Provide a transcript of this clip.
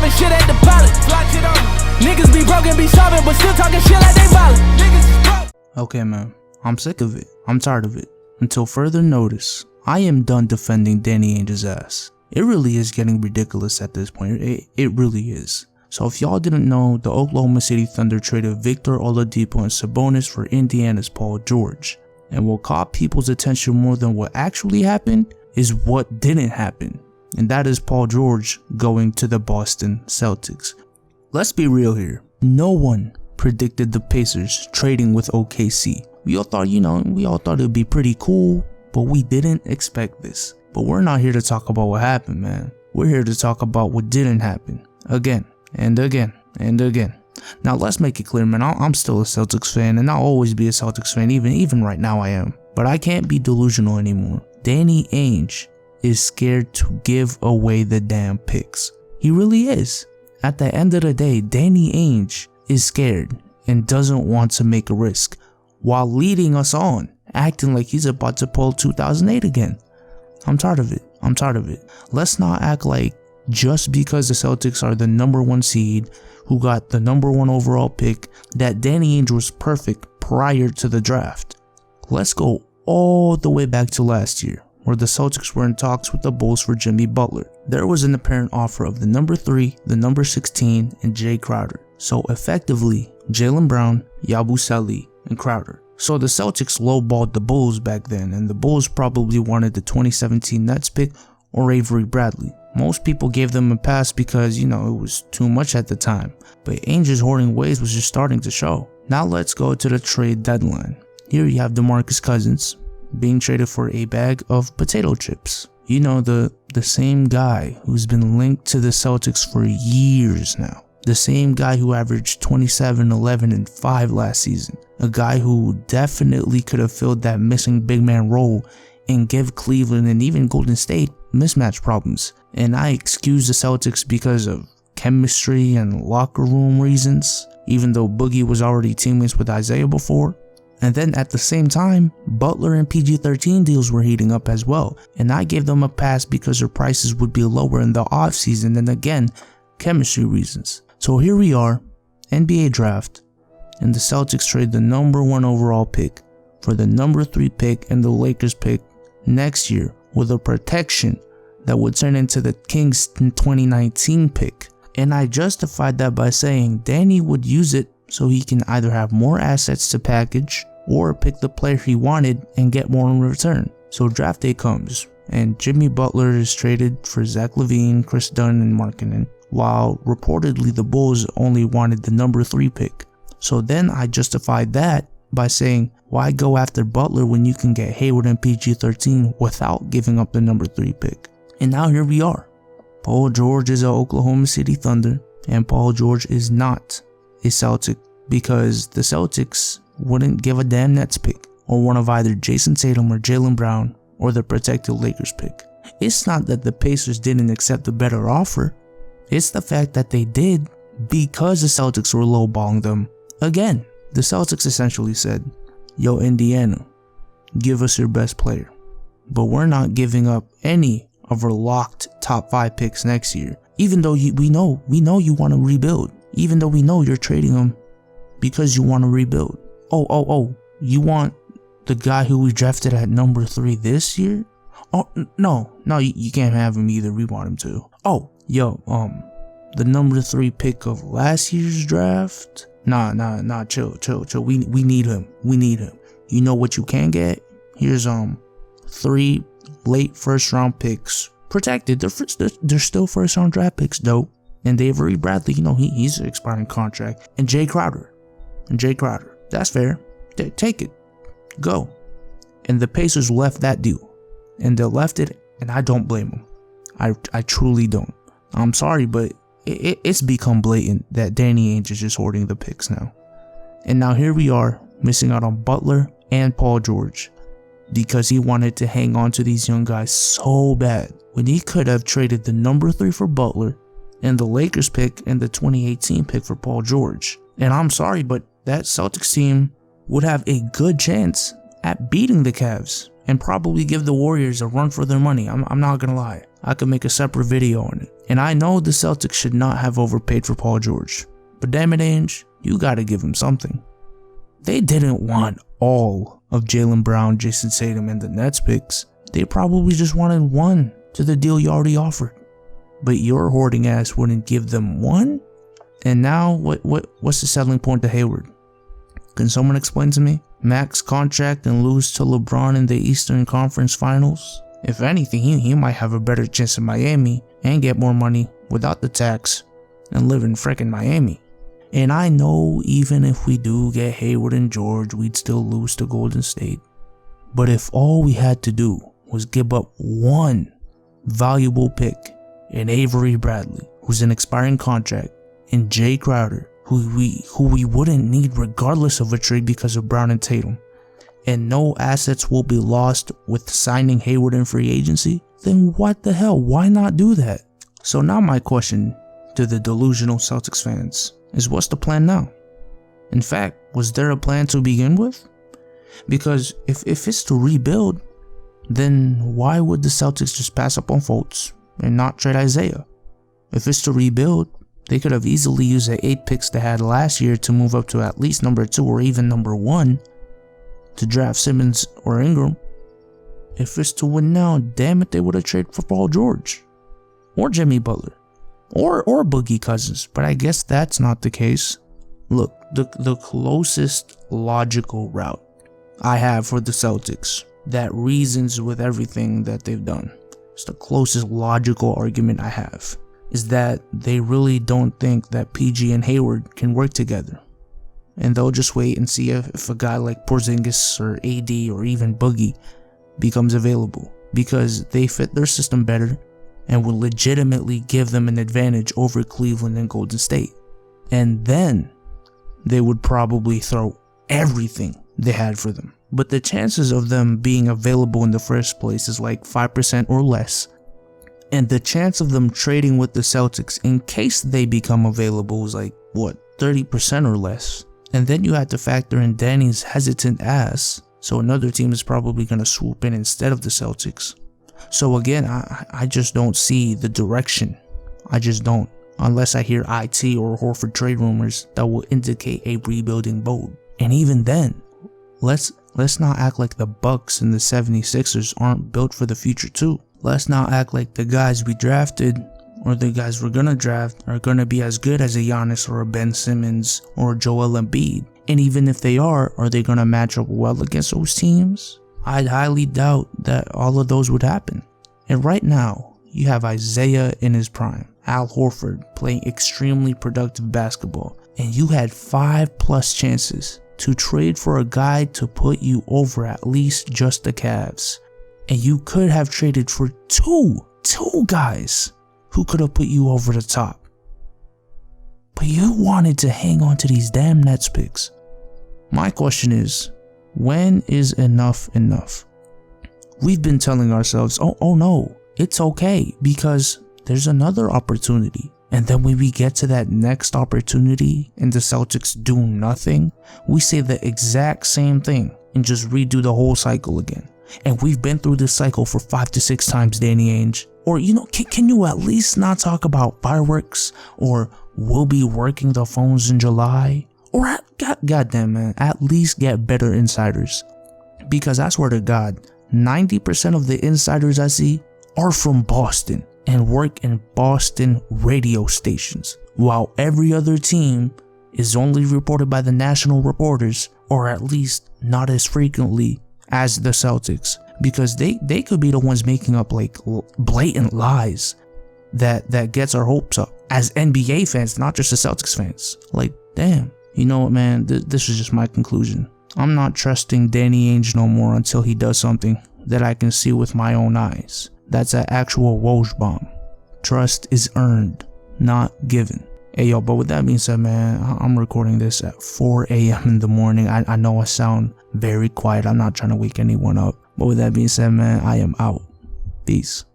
throwing shit at the pilot. Niggas be broken, be sobbing, but still talking shit like they violent. Niggas is broke. Okay, man, I'm sick of it. I'm tired of it. Until further notice, I am done defending Danny Ainge's ass. It really is getting ridiculous at this point. It really is. So if y'all didn't know, the Oklahoma City Thunder traded Victor Oladipo and Sabonis for Indiana's Paul George. And what caught people's attention more than what actually happened is what didn't happen. And that is Paul George going to the Boston Celtics. Let's be real here. No one predicted the Pacers trading with OKC. We all thought, it would be pretty cool, but we didn't expect this. But we're not here to talk about what happened, man. We're here to talk about what didn't happen. Again, and again, and again. Now let's make it clear, man, I'm still a Celtics fan, and I'll always be a Celtics fan, even right now I am. But I can't be delusional anymore. Danny Ainge is scared to give away the damn picks. He really is. At the end of the day, Danny Ainge is scared and doesn't want to make a risk, while leading us on, acting like he's about to pull 2008 again. I'm tired of it. I'm tired of it. Let's not act like just because the Celtics are the #1 seed, who got the #1 overall pick, that Danny Ainge was perfect prior to the draft. Let's go all the way back to last year, where the Celtics were in talks with the Bulls for Jimmy Butler. There was an apparent offer of the #3, the #16, and Jay Crowder. So effectively, Jaylen Brown, Yabusele, and Crowder. So the Celtics lowballed the Bulls back then, and the Bulls probably wanted the 2017 Nets pick or Avery Bradley. Most people gave them a pass because, it was too much at the time. But Ainge's hoarding ways was just starting to show. Now let's go to the trade deadline. Here you have DeMarcus Cousins being traded for a bag of potato chips. The same guy who's been linked to the Celtics for years now. The same guy who averaged 27, 11, and 5 last season. A guy who definitely could have filled that missing big man role and give Cleveland and even Golden State mismatch problems. And I excuse the Celtics because of chemistry and locker room reasons, even though Boogie was already teammates with Isaiah before. And then at the same time, Butler and PG-13 deals were heating up as well, and I gave them a pass because their prices would be lower in the offseason, and again, chemistry reasons. So here we are, NBA draft, and the Celtics trade the #1 overall pick for the #3 pick and the Lakers pick next year with a protection that would turn into the Kings 2019 pick. And I justified that by saying Danny would use it so he can either have more assets to package or pick the player he wanted and get more in return. So draft day comes, and Jimmy Butler is traded for Zach LaVine, Chris Dunn, and Markkanen, while reportedly the Bulls only wanted the #3 pick. So then I justified that by saying, why go after Butler when you can get Hayward and PG-13 without giving up the #3 pick? And now here we are. Paul George is an Oklahoma City Thunder, and Paul George is not a Celtic because the Celtics wouldn't give a damn Nets pick or one of either Jason Tatum or Jaylen Brown or the protected Lakers pick. It's not that the Pacers didn't accept the better offer. It's the fact that they did because the Celtics were lowballing them. Again, the Celtics essentially said, yo, Indiana, give us your best player. But we're not giving up any of our locked top 5 picks next year. Even though we know you want to rebuild. Even though we know you're trading them because you want to rebuild. Oh, you want the guy who we drafted at #3 this year? Oh, no, you can't have him either. We want him to. Oh, yo, the #3 pick of last year's draft? Nah, chill. We need him. You know what you can get? Here's 3 late first round picks. Protected. They're still first round draft picks though. And Avery Bradley, he's an expiring contract. And Jay Crowder. That's fair. Take it. Go. And the Pacers left that deal. And they left it, and I don't blame them. I truly don't. I'm sorry, but it's become blatant that Danny Ainge is just hoarding the picks now. And now here we are, missing out on Butler and Paul George because he wanted to hang on to these young guys so bad when he could have traded the #3 for Butler and the Lakers pick and the 2018 pick for Paul George. And I'm sorry, but that Celtics team would have a good chance at beating the Cavs and probably give the Warriors a run for their money. I'm not gonna lie. I could make a separate video on it. And I know the Celtics should not have overpaid for Paul George. But damn it, Ainge, you gotta give him something. They didn't want all of Jaylen Brown, Jason Tatum, and the Nets picks. They probably just wanted one to the deal you already offered. But your hoarding ass wouldn't give them one? And now, what's the selling point to Hayward? Can someone explain to me? Max contract and lose to LeBron in the Eastern Conference Finals? If anything, he might have a better chance in Miami and get more money without the tax and live in frickin' Miami. And I know even if we do get Hayward and George, we'd still lose to Golden State. But if all we had to do was give up one valuable pick in Avery Bradley, who's an expiring contract, and Jay Crowder, who we wouldn't need regardless of a trade because of Brown and Tatum, and no assets will be lost with signing Hayward in free agency, then what the hell, why not do that? So now my question to the delusional Celtics fans is, what's the plan now? In fact, was there a plan to begin with? Because if it's to rebuild, then why would the Celtics just pass up on Fultz and not trade Isaiah? If it's to rebuild, they could have easily used the 8 picks they had last year to move up to at least number 2 or even number 1 to draft Simmons or Ingram. If it's to win now, damn it, they would have traded for Paul George or Jimmy Butler or Boogie Cousins, but I guess that's not the case. Look, the closest logical route I have for the Celtics that reasons with everything that they've done, it's the closest logical argument I have, is that they really don't think that PG and Hayward can work together. And they'll just wait and see if a guy like Porzingis or AD or even Boogie becomes available, because they fit their system better and will legitimately give them an advantage over Cleveland and Golden State. And then they would probably throw everything they had for them. But the chances of them being available in the first place is like 5% or less. And the chance of them trading with the Celtics in case they become available is like, 30% or less. And then you have to factor in Danny's hesitant ass, so another team is probably going to swoop in instead of the Celtics. So again, I just don't see the direction. I just don't. Unless I hear IT or Horford trade rumors that will indicate a rebuilding mode. And even then, let's not act like the Bucks and the 76ers aren't built for the future too. Let's not act like the guys we drafted or the guys we're gonna draft are gonna be as good as a Giannis or a Ben Simmons or a Joel Embiid. And even if they are they gonna match up well against those teams? I'd highly doubt that all of those would happen. And right now, you have Isaiah in his prime, Al Horford playing extremely productive basketball, and you had 5+ chances to trade for a guy to put you over at least just the Cavs. And you could have traded for two guys who could have put you over the top. But you wanted to hang on to these damn Nets picks. My question is, when is enough enough? We've been telling ourselves, oh no, it's okay because there's another opportunity. And then when we get to that next opportunity and the Celtics do nothing, we say the exact same thing and just redo the whole cycle again. And we've been through this cycle for 5 to 6 times, Danny Ainge. Or, can you at least not talk about fireworks? Or we'll be working the phones in July? Or, goddamn man, at least get better insiders. Because I swear to God, 90% of the insiders I see are from Boston and work in Boston radio stations, while every other team is only reported by the national reporters, or at least not as frequently as the Celtics, because they could be the ones making up like blatant lies that gets our hopes up as NBA fans, not just the Celtics fans. Like, damn, you know what, man, this is just my conclusion. I'm not trusting Danny Ainge no more until he does something that I can see with my own eyes. That's an actual Woj bomb. Trust is earned, not given. Hey yo, but with that being said, man, I'm recording this at 4 a.m. in the morning. I know I sound very quiet. I'm not trying to wake anyone up. But with that being said, man, I am out. Peace.